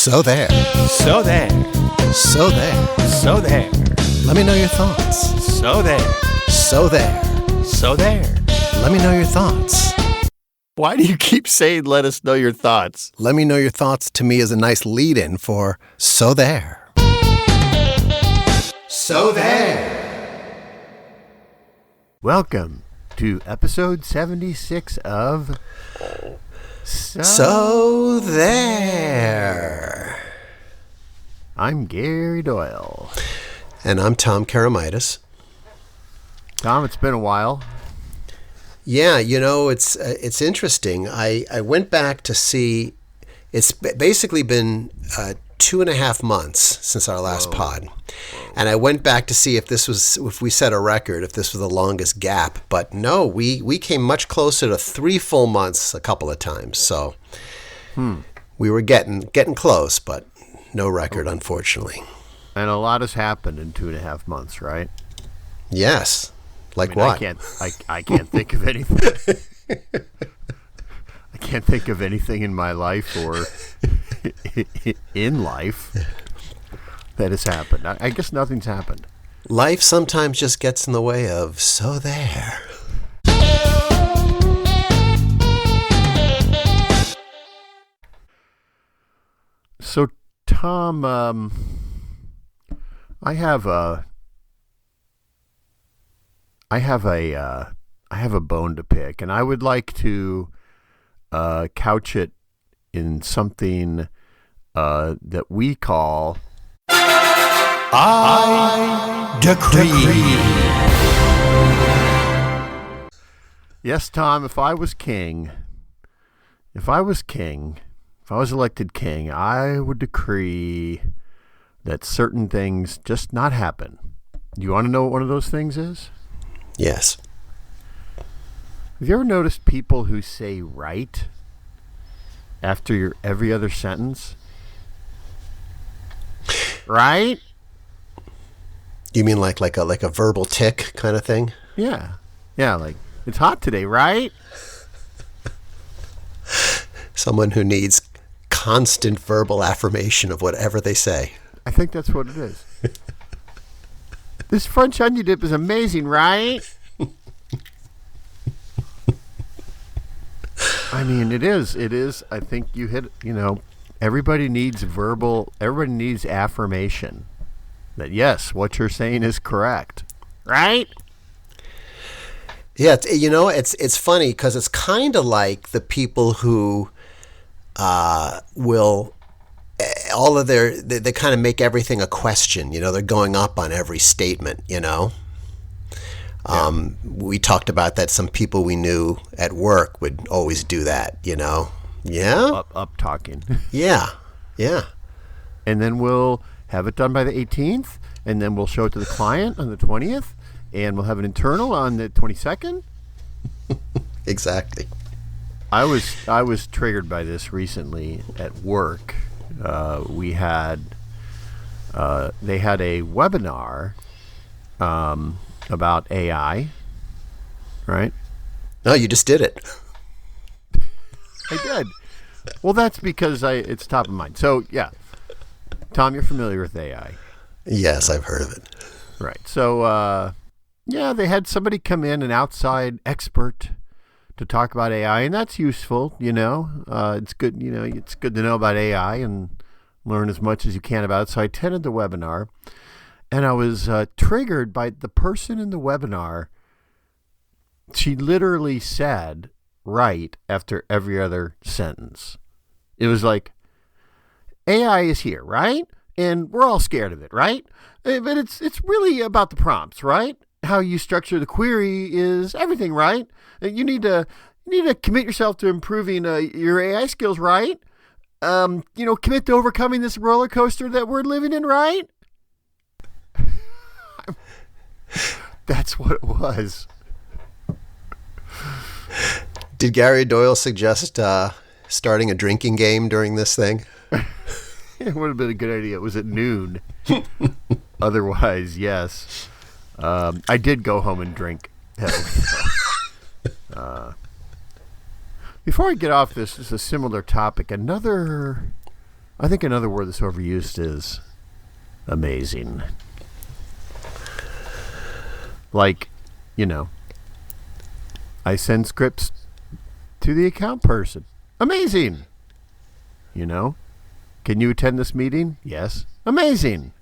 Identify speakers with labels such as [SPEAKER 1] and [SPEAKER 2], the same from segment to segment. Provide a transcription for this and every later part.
[SPEAKER 1] So there.
[SPEAKER 2] So there.
[SPEAKER 1] So there.
[SPEAKER 2] So there.
[SPEAKER 1] Let me know your thoughts.
[SPEAKER 2] So there.
[SPEAKER 1] So there.
[SPEAKER 2] So there.
[SPEAKER 1] Let me know your thoughts.
[SPEAKER 2] Why do you keep saying let us know your thoughts?
[SPEAKER 1] Let me know your thoughts to me is a nice lead-in for So there. So there.
[SPEAKER 2] Welcome to episode 76 of
[SPEAKER 1] So there.
[SPEAKER 2] I'm Gary Doyle.
[SPEAKER 1] And I'm Tom Karamitis.
[SPEAKER 2] Tom, it's been a while.
[SPEAKER 1] Yeah, you know, it's interesting. I went back to see, it's basically been 2.5 months since our last pod. And I went back to see if we set a record, if this was the longest gap. But no, we came much closer to 3 full months a couple of times. So we were getting close, but no record, unfortunately.
[SPEAKER 2] And a lot has happened in 2.5 months, right?
[SPEAKER 1] Yes. Like what?
[SPEAKER 2] I can't think of anything. I can't think of anything in my life or in life that has happened. I guess nothing's happened.
[SPEAKER 1] Life sometimes just gets in the way of so there.
[SPEAKER 2] So, Tom, I have a bone to pick, and I would like to couch it in something that we call
[SPEAKER 1] I decree.
[SPEAKER 2] Yes, Tom, if I was elected king, I would decree that certain things just not happen. Do you want to know what one of those things is?
[SPEAKER 1] Yes.
[SPEAKER 2] Have you ever noticed people who say right after your every other sentence? Right?
[SPEAKER 1] You mean like a verbal tick kind of thing?
[SPEAKER 2] Yeah. Yeah, like, it's hot today, right?
[SPEAKER 1] Someone who needs constant verbal affirmation of whatever they say.
[SPEAKER 2] I think that's what it is. This French onion dip is amazing, right? I mean, it is. I think you hit, everybody needs affirmation that, yes, what you're saying is correct, right?
[SPEAKER 1] Yeah, it's funny because it's kind of like the people who will all of they kind of make everything a question. They're going up on every statement. Yeah. We talked about that. Some people we knew at work would always do that. Yeah.
[SPEAKER 2] Up talking.
[SPEAKER 1] Yeah.
[SPEAKER 2] And then we'll have it done by the 18th, and then we'll show it to the client on the 20th, and we'll have an internal on the 22nd.
[SPEAKER 1] Exactly.
[SPEAKER 2] I was triggered by this recently at work. They had a webinar about AI, right?
[SPEAKER 1] No, you just did it.
[SPEAKER 2] I did. Well, that's because it's top of mind. So, yeah. Tom, you're familiar with AI.
[SPEAKER 1] Yes, I've heard of it.
[SPEAKER 2] Right. So, they had somebody come in, an outside expert, to talk about AI, and that's useful, It's good, it's good to know about AI and learn as much as you can about it. So I attended the webinar, and I was triggered by the person in the webinar. She literally said right after every other sentence. It was like, AI is here, right? And we're all scared of it, right? But it's really about the prompts, right? How you structure the query is everything, right? You need to commit yourself to improving your AI skills, right? Commit to overcoming this roller coaster that we're living in, right? That's what it was.
[SPEAKER 1] Did Gary Doyle suggest starting a drinking game during this thing?
[SPEAKER 2] It would have been a good idea. It was at noon. Otherwise, yes. I did go home and drink heavily. Before I get off this is a similar topic. Another I think another word that's overused is amazing. Like, I send scripts to the account person. Amazing. Can you attend this meeting? Yes. Amazing.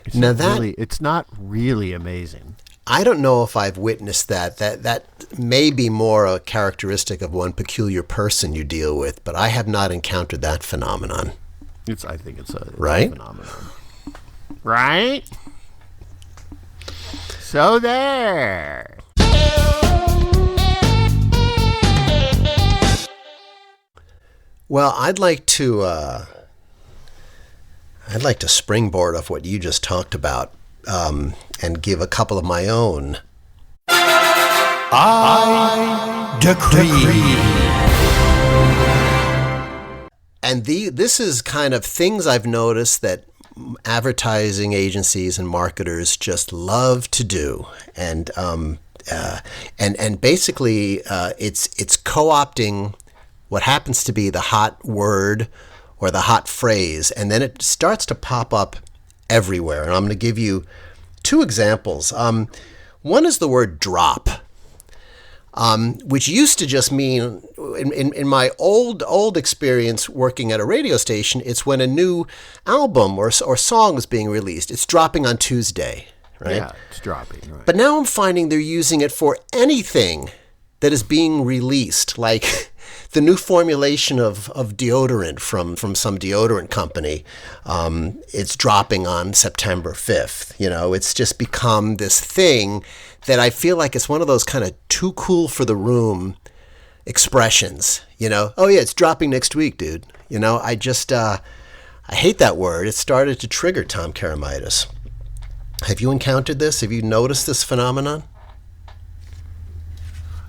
[SPEAKER 2] It's not really amazing.
[SPEAKER 1] I don't know if I've witnessed that. That may be more a characteristic of one peculiar person you deal with, but I have not encountered that phenomenon.
[SPEAKER 2] I think it's a
[SPEAKER 1] right?
[SPEAKER 2] phenomenon. Right? So there.
[SPEAKER 1] Well, I'd like to springboard off what you just talked about and give a couple of my own. I decree. And this is kind of things I've noticed that advertising agencies and marketers just love to do, and basically it's co-opting what happens to be the hot word or the hot phrase, and then it starts to pop up everywhere. And I'm going to give you two examples. One is the word drop, which used to just mean, in my old experience working at a radio station, it's when a new album or song is being released. It's dropping on Tuesday, right?
[SPEAKER 2] Yeah, it's dropping, right.
[SPEAKER 1] But now I'm finding they're using it for anything that is being released, like the new formulation of deodorant from some deodorant company. It's dropping on September 5th. It's just become this thing that I feel like it's one of those kind of too cool for the room expressions. Oh yeah, it's dropping next week, dude. I just I hate that word. It started to trigger Tom Karamitis. Have you encountered this? Have you noticed this phenomenon?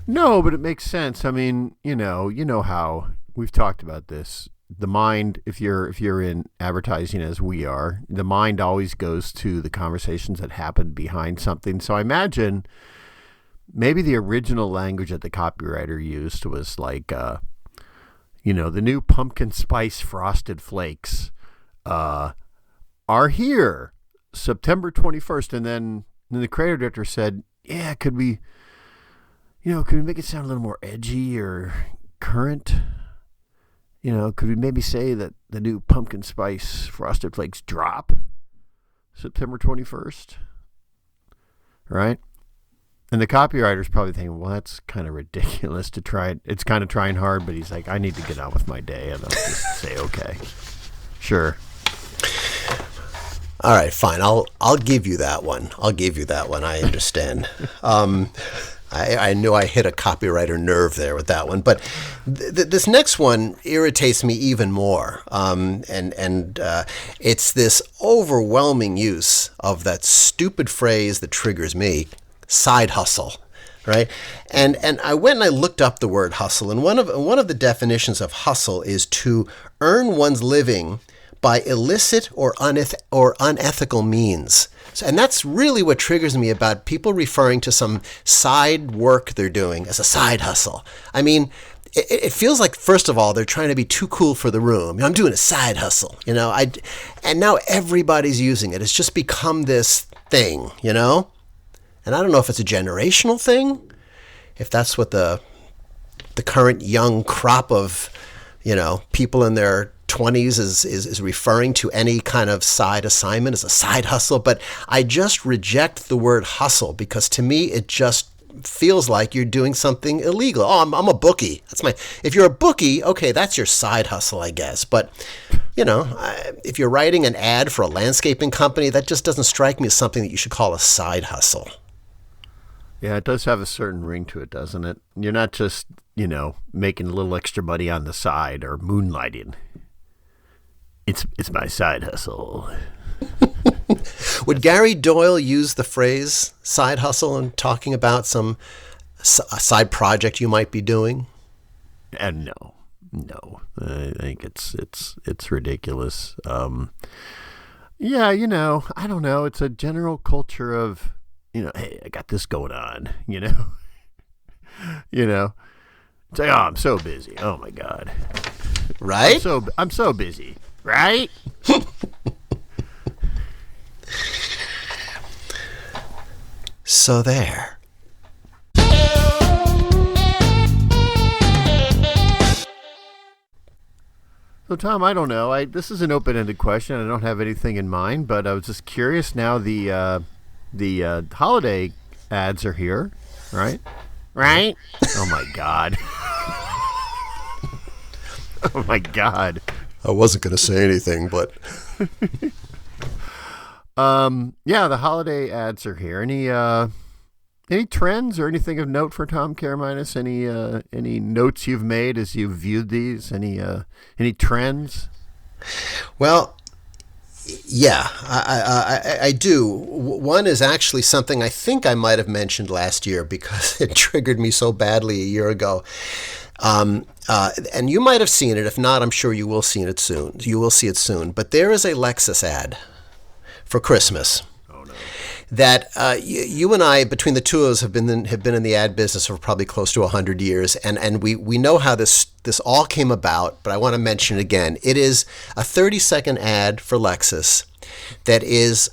[SPEAKER 2] No, but it makes sense. I mean, you know how we've talked about this. The mind, if you're in advertising as we are, the mind always goes to the conversations that happened behind something. So I imagine maybe the original language that the copywriter used was like, the new pumpkin spice frosted flakes are here September 21st. And then the creative director said, yeah, could we make it sound a little more edgy or current? Could we maybe say that the new pumpkin spice frosted flakes drop September 21st? Right? And the copywriter's probably thinking, well, that's kind of ridiculous to try it. It's kind of trying hard, but he's like, I need to get on with my day. And I'll just say, okay, sure.
[SPEAKER 1] All right, fine. I'll give you that one. I understand. I knew I hit a copywriter nerve there with that one, but this next one irritates me even more, and it's this overwhelming use of that stupid phrase that triggers me, side hustle, right? And I went and I looked up the word hustle, and one of the definitions of hustle is to earn one's living by illicit or unethical means. And that's really what triggers me about people referring to some side work they're doing as a side hustle. I mean, it feels like, first of all, they're trying to be too cool for the room. I'm doing a side hustle, and now everybody's using it. It's just become this thing, And I don't know if it's a generational thing, if that's what the current young crop of, people in their 20s is referring to any kind of side assignment as a side hustle. But I just reject the word hustle, because to me it just feels like you're doing something illegal. Oh, I'm a bookie. If you're a bookie, okay, that's your side hustle, I guess. But if you're writing an ad for a landscaping company, that just doesn't strike me as something that you should call a side hustle.
[SPEAKER 2] Yeah, it does have a certain ring to it, doesn't it? You're not just, making a little extra money on the side or moonlighting. It's my side hustle.
[SPEAKER 1] Would Gary Doyle use the phrase side hustle in talking about some side project you might be doing?
[SPEAKER 2] And no. I think it's ridiculous. Yeah, I don't know. It's a general culture of, hey, I got this going on, It's like, oh, I'm so busy. Oh my God.
[SPEAKER 1] Right?
[SPEAKER 2] I'm so busy. Right?
[SPEAKER 1] So there.
[SPEAKER 2] So Tom, I don't know. This is an open-ended question. I don't have anything in mind, but I was just curious. Now the holiday ads are here, right? Right? Oh my God. Oh my God.
[SPEAKER 1] I wasn't going to say anything, but
[SPEAKER 2] yeah, the holiday ads are here. Any trends or anything of note for Tom Care-Minus? Any notes you've made as you've viewed these? Any trends?
[SPEAKER 1] Well, yeah, I do. One is actually something I think I might have mentioned last year because it triggered me so badly a year ago. And you might have seen it. If not, I'm sure you will see it soon. You will see it soon. But there is a Lexus ad for Christmas.
[SPEAKER 2] Oh no.
[SPEAKER 1] That you and I, between the two of us, have been in the ad business for probably close to 100 years, and we know how this all came about. But I want to mention it again. It is a 30-second ad for Lexus that is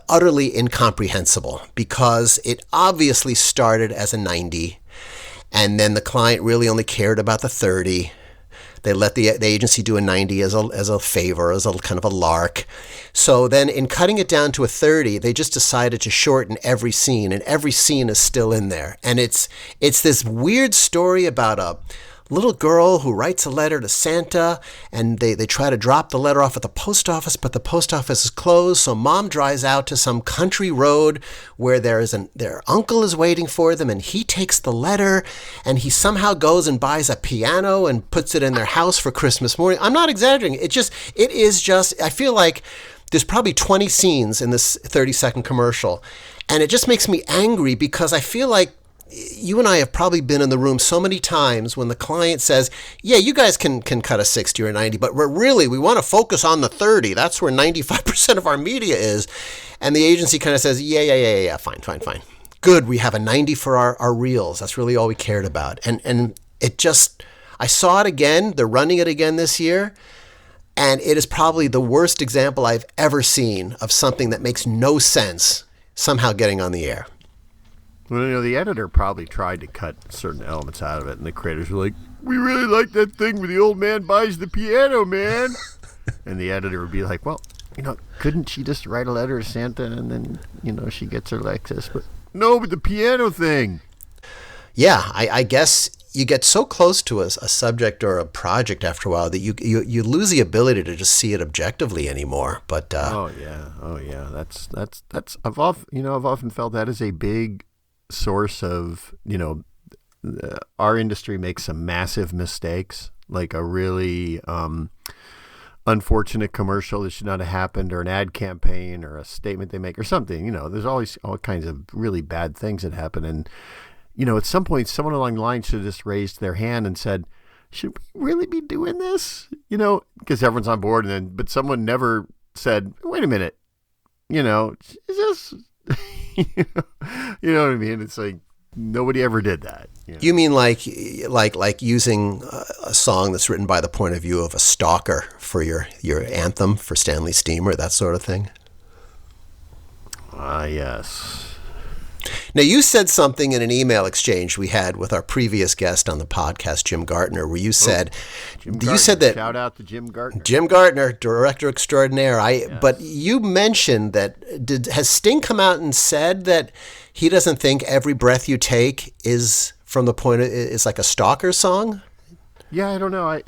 [SPEAKER 1] utterly incomprehensible because it obviously started as a 90, and then the client really only cared about the 30. They let the agency do a 90 as a favor, as a kind of a lark. So then in cutting it down to a 30, they just decided to shorten every scene, and every scene is still in there. And it's this weird story about a little girl who writes a letter to Santa, and they try to drop the letter off at the post office, but the post office is closed, so mom drives out to some country road where their uncle is waiting for them, and he takes the letter, and he somehow goes and buys a piano and puts it in their house for Christmas morning. I'm not exaggerating. It is just, I feel like there's probably 20 scenes in this 30-second commercial, and it just makes me angry because I feel like you and I have probably been in the room so many times when the client says, yeah, you guys can cut a 60 or a 90, but we want to focus on the 30. That's where 95% of our media is. And the agency kind of says, yeah, fine. Good, we have a 90 for our reels. That's really all we cared about. And it just, I saw it again. They're running it again this year. And it is probably the worst example I've ever seen of something that makes no sense somehow getting on the air.
[SPEAKER 2] Well, the editor probably tried to cut certain elements out of it, and the creators were like, we really like that thing where the old man buys the piano, man. And the editor would be like, well, couldn't she just write a letter to Santa and then, she gets her Lexus? But no, but the piano thing.
[SPEAKER 1] Yeah, I guess you get so close to a subject or a project after a while that you lose the ability to just see it objectively anymore. But
[SPEAKER 2] oh yeah, that's I've often felt that is a big source of, our industry makes some massive mistakes, like a really unfortunate commercial that should not have happened, or an ad campaign, or a statement they make, or something. There's always all kinds of really bad things that happen, and at some point someone along the line should have just raised their hand and said, should we really be doing this? Because everyone's on board, but someone never said, wait a minute, is this you know what I mean? It's like nobody ever did that.
[SPEAKER 1] You mean like using a song that's written by the point of view of a stalker for your anthem for Stanley Steamer, that sort of thing?
[SPEAKER 2] Yes.
[SPEAKER 1] Now, you said something in an email exchange we had with our previous guest on the podcast, Jim Gartner, where you said, that
[SPEAKER 2] shout out to Jim Gartner.
[SPEAKER 1] Jim Gartner, director extraordinaire.
[SPEAKER 2] Yes.
[SPEAKER 1] But you mentioned that has Sting come out and said that he doesn't think Every Breath You Take is is like a stalker song?
[SPEAKER 2] Yeah, I don't know.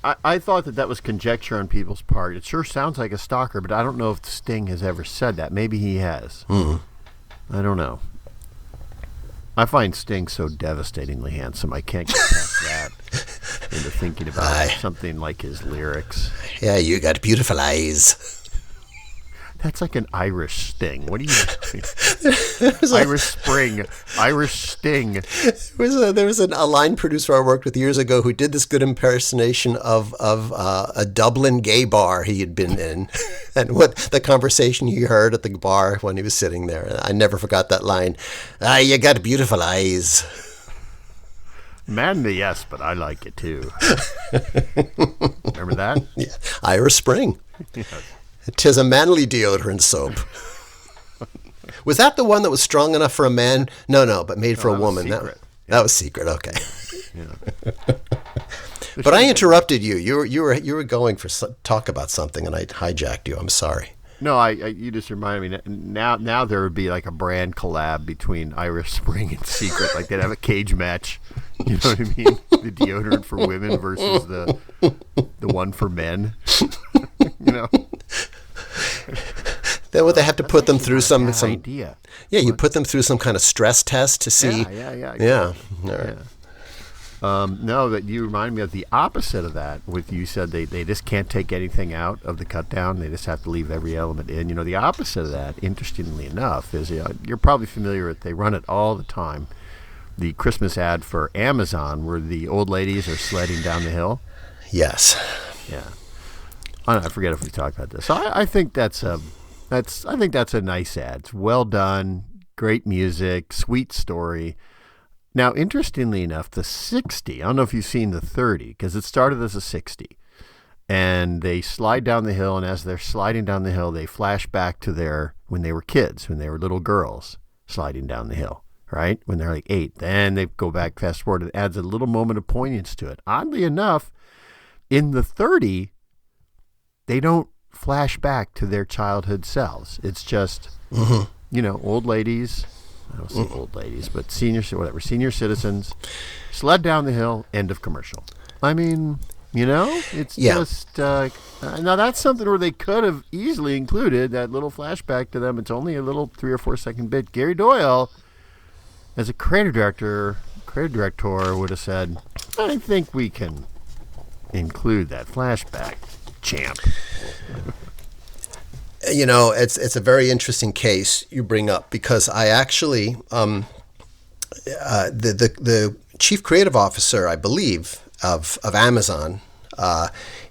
[SPEAKER 2] I thought that was conjecture on people's part. It sure sounds like a stalker, but I don't know if Sting has ever said that. Maybe he has.
[SPEAKER 1] Mm.
[SPEAKER 2] I don't know. I find Sting so devastatingly handsome. I can't get past that into thinking about something like his lyrics.
[SPEAKER 1] Yeah, you got beautiful eyes.
[SPEAKER 2] That's like an Irish Sting. What are you doing? Irish Spring. Irish Sting.
[SPEAKER 1] There was a line producer I worked with years ago who did this good impersonation of a Dublin gay bar he had been in, and what the conversation he heard at the bar when he was sitting there. I never forgot that line. You got beautiful eyes.
[SPEAKER 2] Manly, yes, but I like it too. Remember that?
[SPEAKER 1] Yeah. Irish Spring.
[SPEAKER 2] Yes.
[SPEAKER 1] 'Tis a manly deodorant soap. Was that the one that was strong enough for a man? No, but made for a woman. That was Secret. Okay.
[SPEAKER 2] Yeah.
[SPEAKER 1] But I interrupted you. You were going for talk about something, and I hijacked you. I'm sorry.
[SPEAKER 2] No, you just reminded me. Now there would be like a brand collab between Irish Spring and Secret. Like they'd have a cage match. You know what I mean? The deodorant for women versus the one for men. You know.
[SPEAKER 1] Then would they have to put them through some
[SPEAKER 2] idea?
[SPEAKER 1] Yeah, you put them through some kind of stress test to see.
[SPEAKER 2] Yeah.
[SPEAKER 1] All right.
[SPEAKER 2] Yeah. No, that you remind me of the opposite of that. With you said they just can't take anything out of the cut down. They just have to leave every element in. You know, the opposite of that, interestingly enough, is you're probably familiar with. They run it all the time. The Christmas ad for Amazon, where the old ladies are sledding down the hill.
[SPEAKER 1] Yes.
[SPEAKER 2] Yeah. I forget if we talked about this. So I think that's a nice ad. It's well done, great music, sweet story. Now, interestingly enough, the 60, I don't know if you've seen the 30, because it started as a 60. And they slide down the hill, and as they're sliding down the hill, they flash back to when they were kids, when they were little girls sliding down the hill, right? When they're like 8. Then they go back, fast forward, and it adds a little moment of poignance to it. Oddly enough, in the 30, they don't flash back to their childhood selves. It's just, old ladies. I don't say old ladies, but senior citizens sled down the hill, end of commercial. I mean, it's just, now that's something where they could have easily included that little flashback to them. It's only a little 3 or 4 second bit. Gary Doyle, as a creative director would have said, I think we can include that flashback, champ.
[SPEAKER 1] It's a very interesting case you bring up, because I actually the chief creative officer, I believe, of Amazon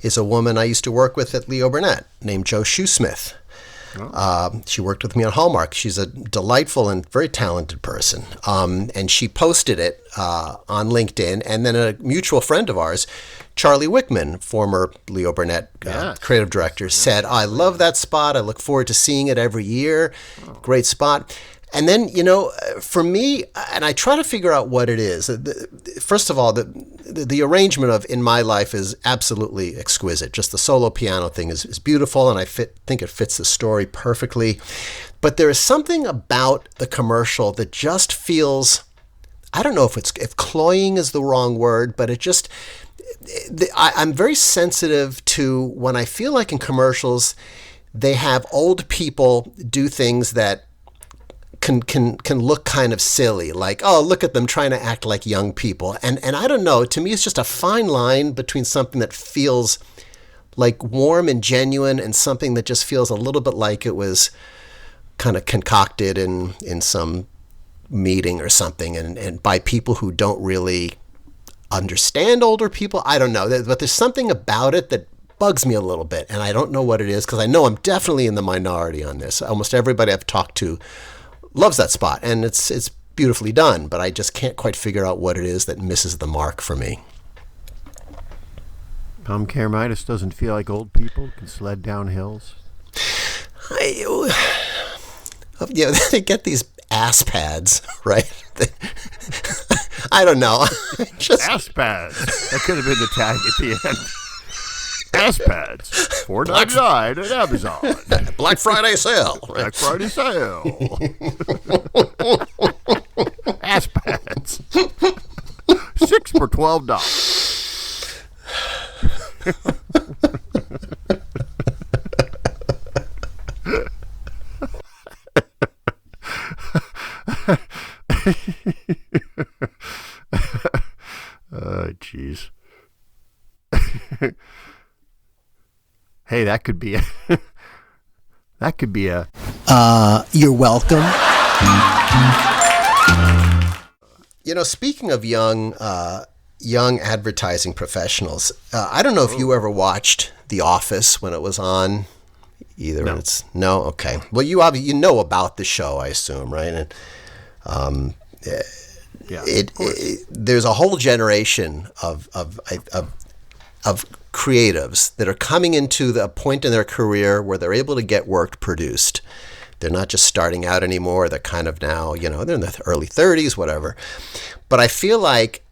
[SPEAKER 1] is a woman I used to work with at Leo Burnett named Jo Shoesmith. She worked with me on Hallmark. She's a delightful and very talented person. And she posted it on LinkedIn. And then a mutual friend of ours, Charlie Wickman, former Leo Burnett creative director, said, I love that spot. I look forward to seeing it every year. Great spot. And then, for me, and I try to figure out what it is. First of all, the arrangement of In My Life is absolutely exquisite. Just the solo piano thing is beautiful, and I think it fits the story perfectly. But there is something about the commercial that just feels, I don't know if cloying is the wrong word, but it just, I'm very sensitive to when I feel like in commercials, they have old people do things that can look kind of silly, like, oh, look at them trying to act like young people. And I don't know, to me, it's just a fine line between something that feels like warm and genuine and something that just feels a little bit like it was kind of concocted in some meeting or something, and by people who don't really understand older people. I don't know, but there's something about it that bugs me a little bit, and I don't know what it is, because I know I'm definitely in the minority on this. Almost everybody I've talked to loves that spot, and it's beautifully done, but I just can't quite figure out what it is that misses the mark for me.
[SPEAKER 2] Tom Karamitis doesn't feel like old people can sled down hills.
[SPEAKER 1] They get these ass pads, right? I don't know.
[SPEAKER 2] Ass pads. That could have been the tag at the end. Ass pads, $4.99 at Amazon.
[SPEAKER 1] Black Friday sale.
[SPEAKER 2] Black Friday sale. Ass pads. 6 for $12. Oh, jeez. Hey, that could be a.
[SPEAKER 1] You're welcome. Speaking of young advertising professionals, I don't know if you ever watched The Office when it was on. Either
[SPEAKER 2] No.
[SPEAKER 1] No, okay. Well, you know about the show, I assume, right? And
[SPEAKER 2] Yeah,
[SPEAKER 1] there's a whole generation of creatives that are coming into the point in their career where they're able to get work produced. They're not just starting out anymore. They're kind of now, they're in their early 30s, whatever. But I feel like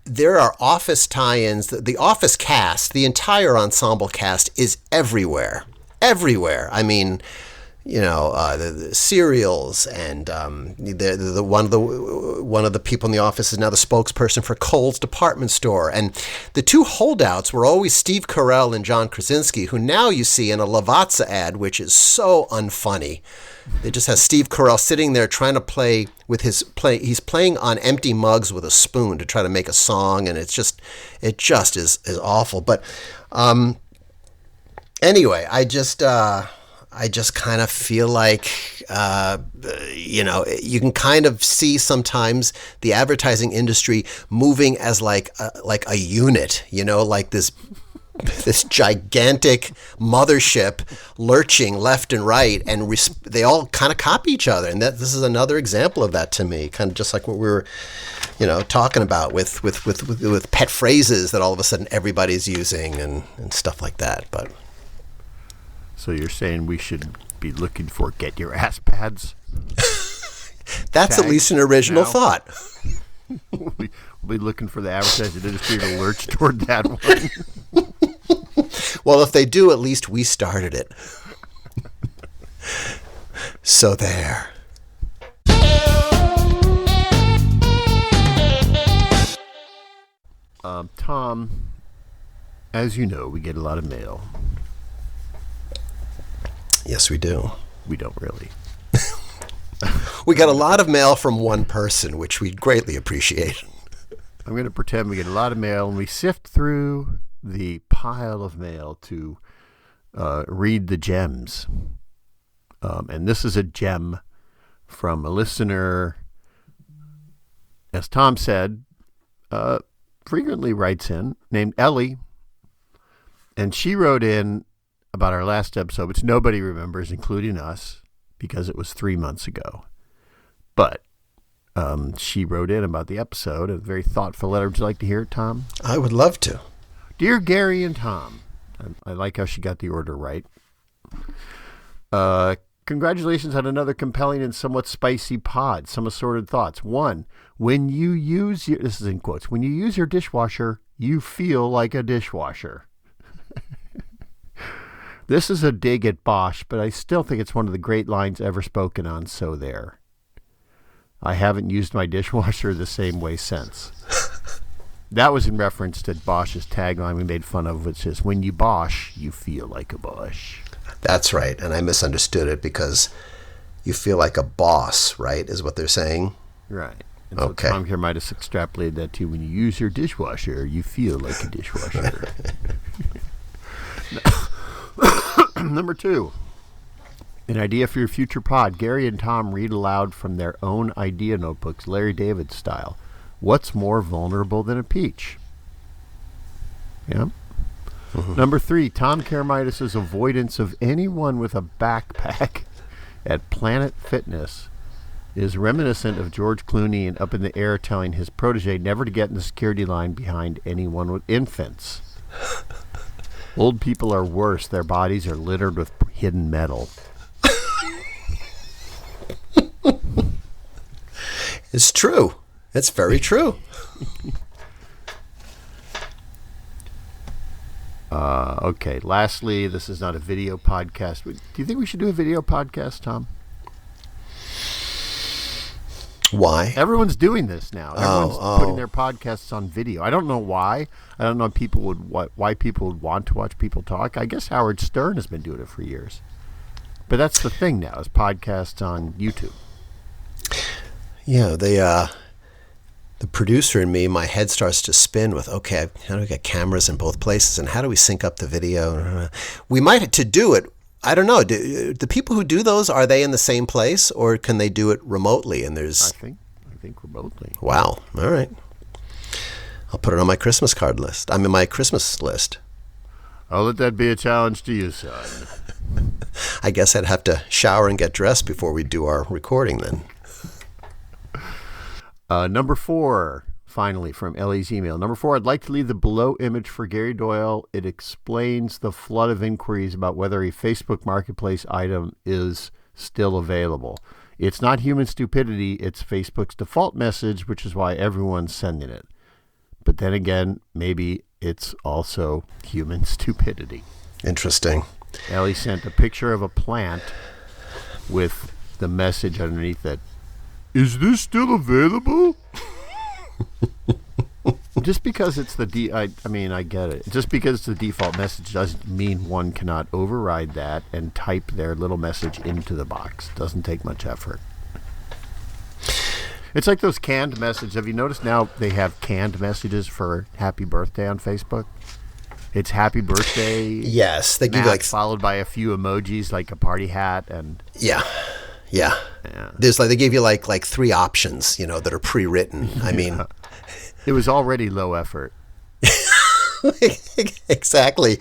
[SPEAKER 1] there are Office tie-ins. The Office cast, the entire ensemble cast, is everywhere. Everywhere. I mean, the serials, and one of the people in the office is now the spokesperson for Kohl's department store. And the two holdouts were always Steve Carell and John Krasinski, who now you see in a Lavazza ad, which is so unfunny. They just have Steve Carell sitting there trying to play with he's playing on empty mugs with a spoon to try to make a song, and it just is awful. But anyway, I just kind of feel like, you can kind of see sometimes the advertising industry moving as like a unit, like this gigantic mothership lurching left and right, and they all kind of copy each other. And this is another example of that to me, kind of just like what we were, talking about with pet phrases that all of a sudden everybody's using and stuff like that. But.
[SPEAKER 2] So you're saying we should be looking for get your ass pads?
[SPEAKER 1] That's at least an original thought.
[SPEAKER 2] We'll be looking for the advertising industry to lurch toward that one.
[SPEAKER 1] Well, if they do, at least we started it. So there.
[SPEAKER 2] Tom, as you know, we get a lot of mail.
[SPEAKER 1] Yes, we do.
[SPEAKER 2] We don't really.
[SPEAKER 1] We got a lot of mail from one person, which we greatly appreciate.
[SPEAKER 2] I'm going to pretend we get a lot of mail, and we sift through the pile of mail to read the gems. And this is a gem from a listener, as Tom said, frequently writes in, named Ellie. And she wrote in about our last episode, which nobody remembers, including us, because it was 3 months ago. But she wrote in about the episode, a very thoughtful letter. Would you like to hear it, Tom?
[SPEAKER 1] I would love to.
[SPEAKER 2] Dear Gary and Tom, I like how she got the order right. Congratulations on another compelling and somewhat spicy pod. Some assorted thoughts. 1, when you use this is in quotes, when you use your dishwasher, you feel like a dishwasher. This is a dig at Bosch, but I still think it's one of the great lines ever spoken on So There. I haven't used my dishwasher the same way since. That was in reference to Bosch's tagline we made fun of, which is, when you Bosch, you feel like a Bosch.
[SPEAKER 1] That's right, and I misunderstood it because you feel like a boss, right, is what they're saying?
[SPEAKER 2] Right. And so
[SPEAKER 1] okay.
[SPEAKER 2] Tom here might have extrapolated that to when you use your dishwasher, you feel like a dishwasher. Number 2, an idea for your future pod. Gary and Tom read aloud from their own idea notebooks, Larry David style. What's more vulnerable than a peach? Yeah. Mm-hmm. Number 3, Tom Karamitis' avoidance of anyone with a backpack at Planet Fitness is reminiscent of George Clooney in Up in the Air telling his protege never to get in the security line behind anyone with infants. Old people are worse. Their bodies are littered with hidden metal.
[SPEAKER 1] It's true. It's very true.
[SPEAKER 2] Okay. Lastly, this is not a video podcast. Do you think we should do a video podcast, Tom?
[SPEAKER 1] Why?
[SPEAKER 2] Everyone's doing this now. Everyone's putting their podcasts on video. I don't know why. I don't know why people would want to watch people talk. I guess Howard Stern has been doing it for years. But that's the thing now, is podcasts on YouTube.
[SPEAKER 1] Yeah, the producer in me, my head starts to spin with, okay, how do we get cameras in both places, and how do we sync up the video? We might, to do it, I don't know. The people who do those, are they in the same place, or can they do it remotely? And there's,
[SPEAKER 2] I think remotely.
[SPEAKER 1] Wow. All right. I'll put it on my Christmas card list. I'm in my Christmas list.
[SPEAKER 2] I'll let that be a challenge to you, son.
[SPEAKER 1] I guess I'd have to shower and get dressed before we do our recording then.
[SPEAKER 2] Number 4, finally, from Ellie's email. Number 4, I'd like to leave the below image for Gary Doyle. It explains the flood of inquiries about whether a Facebook Marketplace item is still available. It's not human stupidity. It's Facebook's default message, which is why everyone's sending it. But then again, maybe it's also human stupidity.
[SPEAKER 1] Interesting.
[SPEAKER 2] Ellie sent a picture of a plant with the message underneath it. Is this still available? Just because it's the I get it. Just because it's the default message doesn't mean one cannot override that and type their little message into the box. Doesn't take much effort. It's like those canned messages. Have you noticed now they have canned messages for happy birthday on Facebook? It's happy birthday.
[SPEAKER 1] Yes, they give you
[SPEAKER 2] followed by a few emojis like a party hat and
[SPEAKER 1] yeah. There's they gave you like 3 options, that are pre-written. I mean,
[SPEAKER 2] it was already low effort.
[SPEAKER 1] Exactly.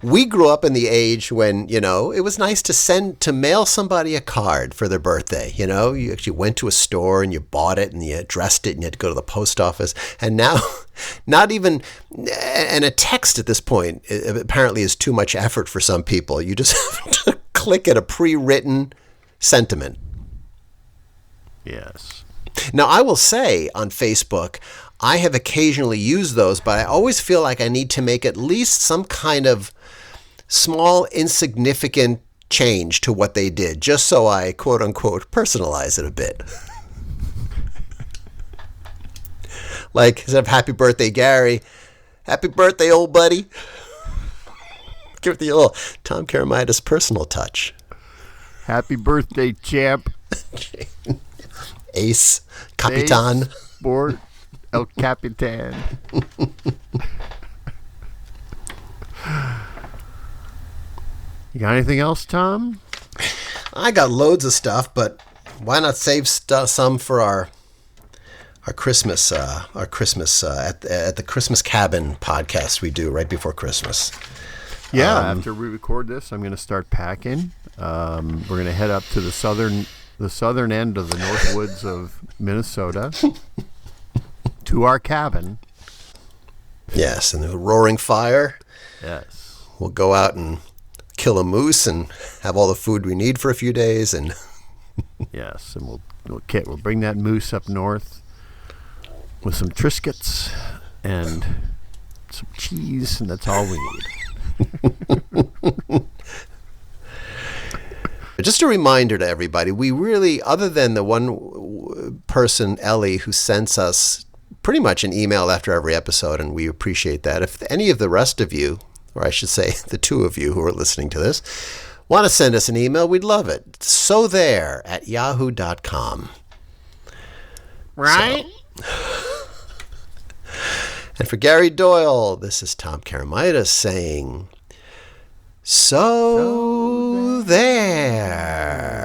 [SPEAKER 1] We grew up in the age when, it was nice to mail somebody a card for their birthday. You actually went to a store and you bought it and you addressed it and you had to go to the post office. And now, not even, and a text at this point apparently is too much effort for some people. You just have to click at a pre-written sentiment.
[SPEAKER 2] Yes.
[SPEAKER 1] Now, I will say on Facebook, I have occasionally used those, but I always feel like I need to make at least some kind of small, insignificant change to what they did, just so I, quote unquote, personalize it a bit. Like, instead of happy birthday, Gary, happy birthday, old buddy. Give it the little Tom Karamitis personal touch.
[SPEAKER 2] Happy birthday, champ.
[SPEAKER 1] Ace, Capitan.
[SPEAKER 2] Ace, Sport, El Capitan. You got anything else, Tom?
[SPEAKER 1] I got loads of stuff, but why not save some for our Christmas at the Christmas Cabin podcast we do right before Christmas.
[SPEAKER 2] Yeah, after we record this, I'm going to start packing. We're going to head up to the southern end of the North Woods of Minnesota to our cabin.
[SPEAKER 1] Yes, and the roaring fire.
[SPEAKER 2] Yes.
[SPEAKER 1] We'll go out and kill a moose and have all the food we need for a few days. And
[SPEAKER 2] yes, and we'll bring that moose up north with some Triscuits and some cheese, and that's all we need.
[SPEAKER 1] Just a reminder to everybody, we really, other than the one person, Ellie, who sends us pretty much an email after every episode, and we appreciate that. If any of the rest of you, or I should say the 2 of you who are listening to this, want to send us an email, we'd love it. So there@yahoo.com.
[SPEAKER 2] Right?
[SPEAKER 1] And for Gary Doyle, this is Tom Karamitis saying, so there.